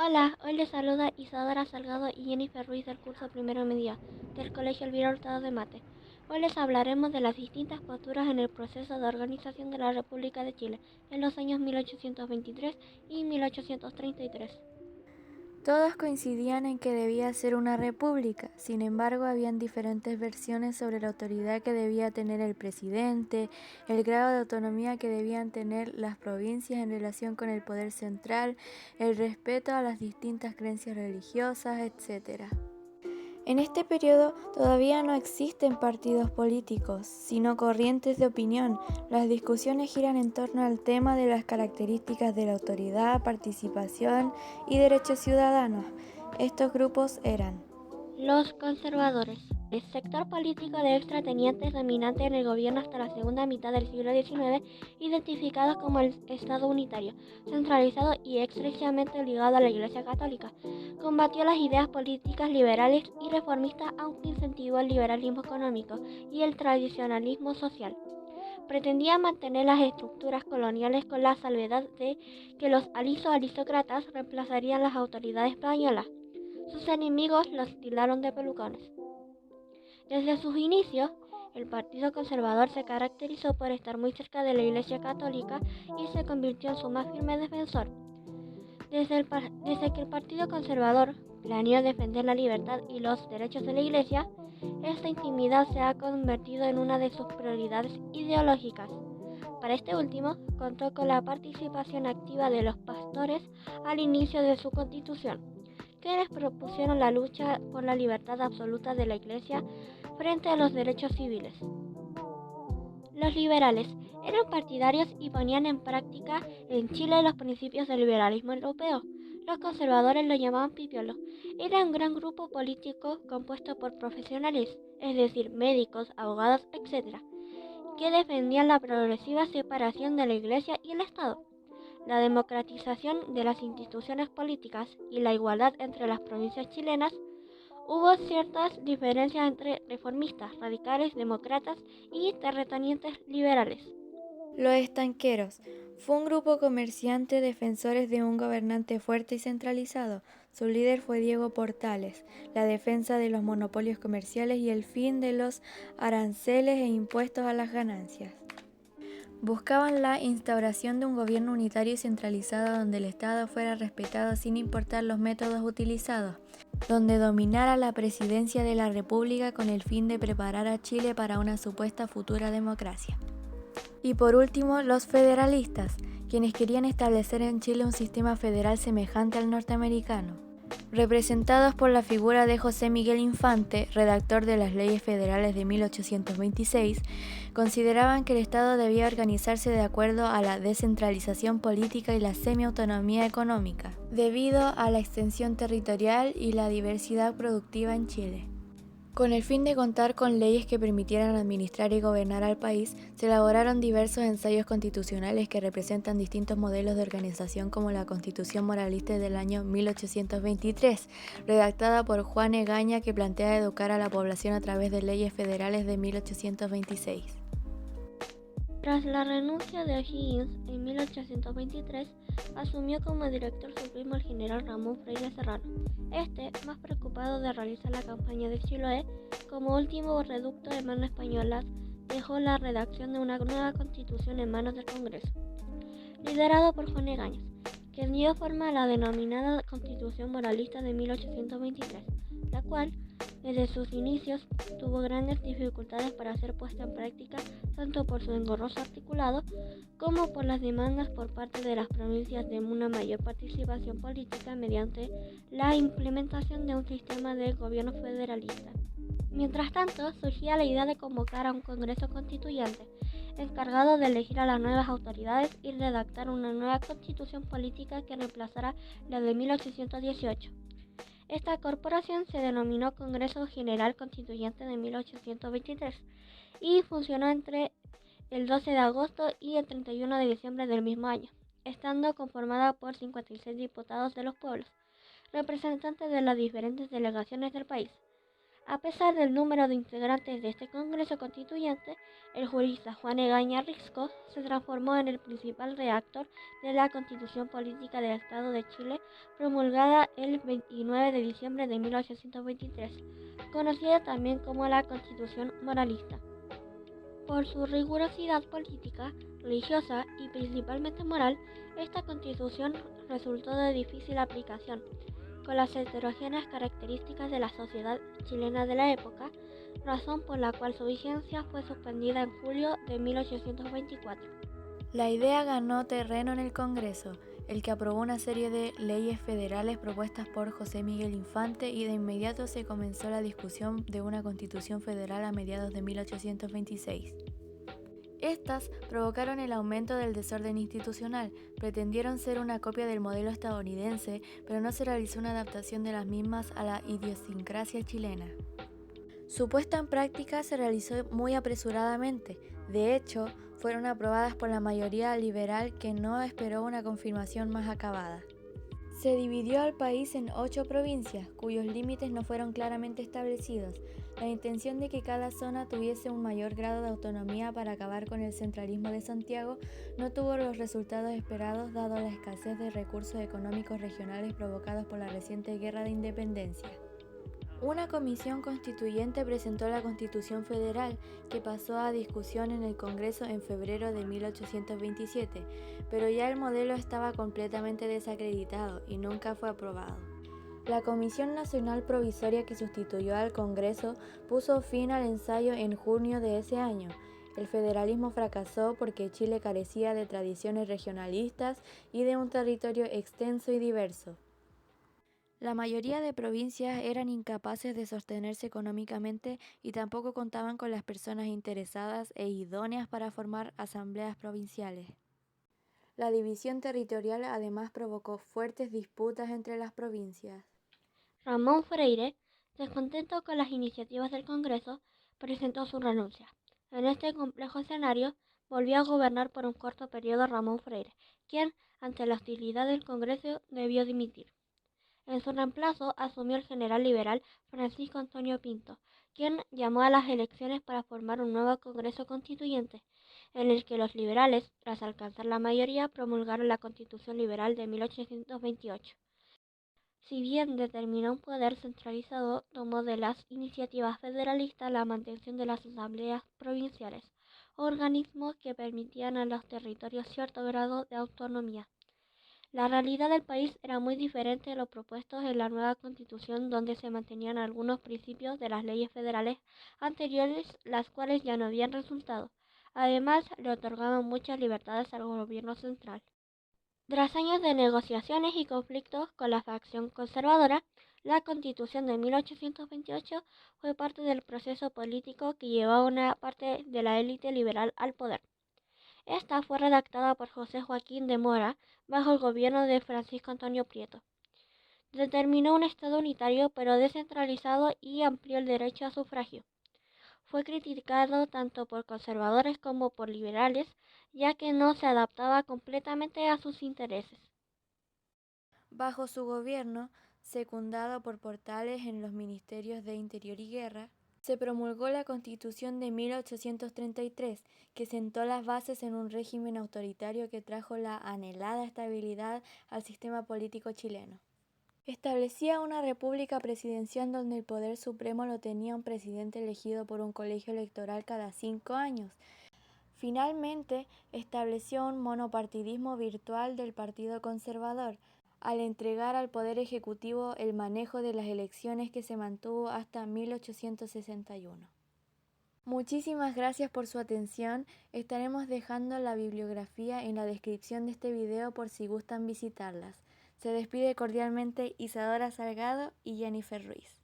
Hola, hoy les saluda Isadora Salgado y Jennifer Ruiz del curso Primero Media del Colegio Elvira Hurtado de Mate. Hoy les hablaremos de las distintas posturas en el proceso de organización de la República de Chile en los años 1823 y 1833. Todos coincidían en que debía ser una república, sin embargo habían diferentes versiones sobre la autoridad que debía tener el presidente, el grado de autonomía que debían tener las provincias en relación con el poder central, el respeto a las distintas creencias religiosas, etc. En este periodo todavía no existen partidos políticos, sino corrientes de opinión. Las discusiones giran en torno al tema de las características de la autoridad, participación y derechos ciudadanos. Estos grupos eran Los conservadores. El sector político de extraterritoriales dominante en el gobierno hasta la segunda mitad del siglo XIX, identificados como el Estado unitario, centralizado y estrechamente ligado a la Iglesia Católica. Combatió las ideas políticas liberales y reformistas, aunque incentivó el liberalismo económico y el tradicionalismo social. Pretendía mantener las estructuras coloniales con la salvedad de que los aristócratas reemplazarían las autoridades españolas. Sus enemigos los tildaron de pelucones. Desde sus inicios, el Partido Conservador se caracterizó por estar muy cerca de la Iglesia Católica y se convirtió en su más firme defensor. Desde que el Partido Conservador planeó defender la libertad y los derechos de la Iglesia, esta intimidad se ha convertido en una de sus prioridades ideológicas. Para este último, contó con la participación activa de los pastores al inicio de su constitución, quienes propusieron la lucha por la libertad absoluta de la Iglesia frente a los derechos civiles. Los liberales eran partidarios y ponían en práctica en Chile los principios del liberalismo europeo. Los conservadores lo llamaban pipiolo. Era un gran grupo político compuesto por profesionales, es decir, médicos, abogados, etc., que defendían la progresiva separación de la Iglesia y el Estado, la democratización de las instituciones políticas y la igualdad entre las provincias chilenas. Hubo ciertas diferencias entre reformistas, radicales, demócratas y terratenientes liberales. los estanqueros. Fue un grupo comerciante defensores de un gobernante fuerte y centralizado. Su líder fue Diego Portales. La defensa de los monopolios comerciales y el fin de los aranceles e impuestos a las ganancias. Buscaban la instauración de un gobierno unitario y centralizado donde el Estado fuera respetado sin importar los métodos utilizados, donde dominara la presidencia de la República con el fin de preparar a Chile para una supuesta futura democracia. Y por último, los federalistas, quienes querían establecer en Chile un sistema federal semejante al norteamericano. Representados por la figura de José Miguel Infante, redactor de las leyes federales de 1826, consideraban que el Estado debía organizarse de acuerdo a la descentralización política y la semiautonomía económica, debido a la extensión territorial y la diversidad productiva en Chile. Con el fin de contar con leyes que permitieran administrar y gobernar al país, se elaboraron diversos ensayos constitucionales que representan distintos modelos de organización, como la Constitución Moralista del año 1823, redactada por Juan Egaña, que plantea educar a la población a través de leyes federales de 1826. Tras la renuncia de O'Higgins en 1823, asumió como director supremo el general Ramón Freire Serrano. Más preocupado de realizar la campaña de Chiloé como último reducto de manos españolas, dejó la redacción de una nueva constitución en manos del Congreso, liderado por Juan Egañas, quien dio forma a la denominada Constitución Moralista de 1823, la cual, desde sus inicios, tuvo grandes dificultades para ser puesta en práctica, tanto por su engorroso articulado como por las demandas por parte de las provincias de una mayor participación política mediante la implementación de un sistema de gobierno federalista. Mientras tanto, surgía la idea de convocar a un Congreso Constituyente, encargado de elegir a las nuevas autoridades y redactar una nueva constitución política que reemplazara la de 1818. Esta corporación se denominó Congreso General Constituyente de 1823 y funcionó entre el 12 de agosto y el 31 de diciembre del mismo año, estando conformada por 56 diputados de los pueblos, representantes de las diferentes delegaciones del país. A pesar del número de integrantes de este Congreso Constituyente, el jurista Juan Egaña Risco se transformó en el principal redactor de la Constitución Política del Estado de Chile, promulgada el 29 de diciembre de 1823, conocida también como la Constitución Moralista. Por su rigurosidad política, religiosa y principalmente moral, esta Constitución resultó de difícil aplicación, con las heterogéneas características de la sociedad chilena de la época, razón por la cual su vigencia fue suspendida en julio de 1824. La idea ganó terreno en el Congreso, el que aprobó una serie de leyes federales propuestas por José Miguel Infante, y de inmediato se comenzó la discusión de una constitución federal a mediados de 1826. Estas provocaron el aumento del desorden institucional, pretendieron ser una copia del modelo estadounidense, pero no se realizó una adaptación de las mismas a la idiosincrasia chilena. Su puesta en práctica se realizó muy apresuradamente. De hecho, fueron aprobadas por la mayoría liberal, que no esperó una confirmación más acabada. Se dividió al país en 8 provincias, cuyos límites no fueron claramente establecidos. La intención de que cada zona tuviese un mayor grado de autonomía para acabar con el centralismo de Santiago no tuvo los resultados esperados, dado la escasez de recursos económicos regionales provocados por la reciente guerra de independencia. Una comisión constituyente presentó la Constitución Federal, que pasó a discusión en el Congreso en febrero de 1827, pero ya el modelo estaba completamente desacreditado y nunca fue aprobado. La Comisión Nacional Provisoria, que sustituyó al Congreso, puso fin al ensayo en junio de ese año. El federalismo fracasó porque Chile carecía de tradiciones regionalistas y de un territorio extenso y diverso. La mayoría de provincias eran incapaces de sostenerse económicamente y tampoco contaban con las personas interesadas e idóneas para formar asambleas provinciales. La división territorial además provocó fuertes disputas entre las provincias. Ramón Freire, descontento con las iniciativas del Congreso, presentó su renuncia. En este complejo escenario, volvió a gobernar por un corto periodo Ramón Freire, quien, ante la hostilidad del Congreso, debió dimitir. En su reemplazo asumió el general liberal Francisco Antonio Pinto, quien llamó a las elecciones para formar un nuevo Congreso Constituyente, en el que los liberales, tras alcanzar la mayoría, promulgaron la Constitución Liberal de 1828. Si bien determinó un poder centralizado, tomó de las iniciativas federalistas la mantención de las asambleas provinciales, organismos que permitían a los territorios cierto grado de autonomía. La realidad del país era muy diferente de lo propuesto en la nueva Constitución, donde se mantenían algunos principios de las leyes federales anteriores, las cuales ya no habían resultado. Además, le otorgaban muchas libertades al gobierno central. Tras años de negociaciones y conflictos con la facción conservadora, la Constitución de 1828 fue parte del proceso político que llevó a una parte de la élite liberal al poder. Esta fue redactada por José Joaquín de Mora bajo el gobierno de Francisco Antonio Prieto. Determinó un Estado unitario pero descentralizado y amplió el derecho a sufragio. Fue criticado tanto por conservadores como por liberales, ya que no se adaptaba completamente a sus intereses. Bajo su gobierno, secundado por Portales en los ministerios de Interior y Guerra, se promulgó la Constitución de 1833, que sentó las bases en un régimen autoritario que trajo la anhelada estabilidad al sistema político chileno. Establecía una república presidencial donde el poder supremo lo tenía un presidente elegido por un colegio electoral cada 5 años. Finalmente, estableció un monopartidismo virtual del Partido Conservador, al entregar al Poder Ejecutivo el manejo de las elecciones, que se mantuvo hasta 1861. Muchísimas gracias por su atención. Estaremos dejando la bibliografía en la descripción de este video por si gustan visitarlas. Se despide cordialmente Isadora Salgado y Jennifer Ruiz.